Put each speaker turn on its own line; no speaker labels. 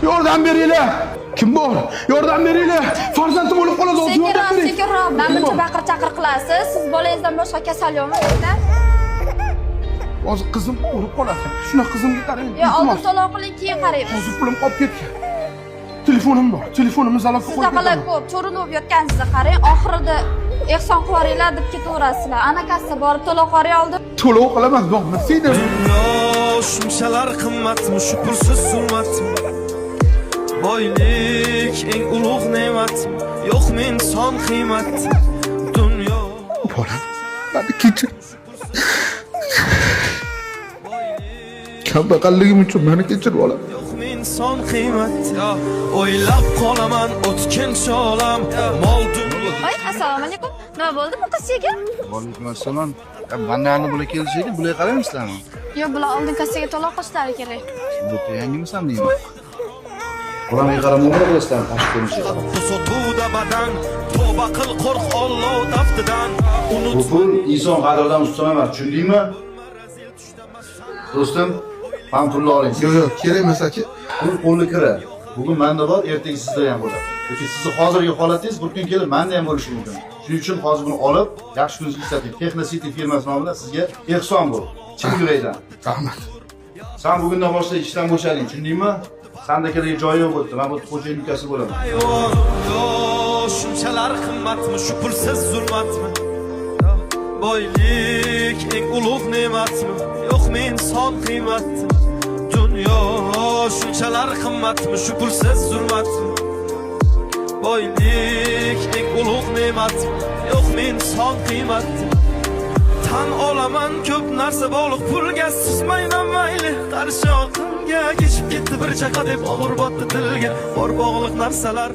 Yordam beringlar. Kim bor? Yordam beringlar. Farzandim o'lib qoladi, o'zi yordam bering.
Sekinroq, namuncha baqir-chaqir qilasiz. Siz bolangizdan boshqa kasal yo'qmi bizda?
Hozir qizim o'lib qoladi. Shuna qizimga qarang.
Yo, oldin to'lov qiling, keyin qaraymiz.
Hozir pulim qolib ketgan. Telefonim bor. Telefonimni zalovga qo'yib
Sizda qalay ko'p cho'rinib yotganingizni qarang. Oxirida ehson qilaveringlar deb ketaverasizlar. Ana kassa borib to'lov qilay oldim.
to'lov qilaman, bo'lmasaydi.
Shunchalar qimmatmi, shu pulsiz zulmatmi? Boylik eng ulug' ne'matmi? Yo'qmi inson qiymati? Dunyo
Bolam, meni kechir. Kambag'alligim uchun meni kechir, bolam.
yo'qmi inson qiymati? O'ylab qolaman o'tkinchi olam, mol dunyo.
Voy, assalomu alaykum. Nima bo'ldi bu qizchaga?
Alaykum assalom. Bandani bular kelishaydi, bular qaraymisizlarmi?
Yo'q, bular oldin kassaga to'lov qilishlari kerak.
Bu yangimisan deyman. Qo'lamiga qaramanglar bilasizlar, tashqi ko'rinishiga.
Sotuvda badan, tavba qil qo'rq Alloh taftidan.
Bu pul inson qadridan ustun emas, tushundingmi? Do'stim, ham pulni oling.
Yo'q, kerak emas aka.
Pul qo'lga kira. Bugun menda bor, ertaga sizda ham bo'ladi. Yoki sizni hozirgi holatingiz bir kun kelib menda ham bo'lishi mumkin. Shuning uchun hozir buni olib, yaxshi kuningizga ishlating. Texnosity firmasi nomidan sizga ehson bu. Chin yurakdan.
Rahmat.
Sen bugundan boshlab ishdan bo'shading, tushundingmi? Senda kerak joyi yo'q bo'ldi. Men bu xo'jayin ukasi bo'laman.
Shunchalar qimmatmi, shu pulsiz zulmatmi? Boylik eng ulug' ne'matmi? Yo'qmi inson qiymati? Dunyo shunchalar qimmatmi, shu pulsiz zulmatmi? Boylik eng ulug' ne'matmi? Yo'qmi inson qiymati? Tan olaman ko'p narsa bog'liq pulga, susmayman mayli qarshi oqimga. Kechib ketdi bir chaqa deb og'ir botdi dilga, bor bog'liq narsalar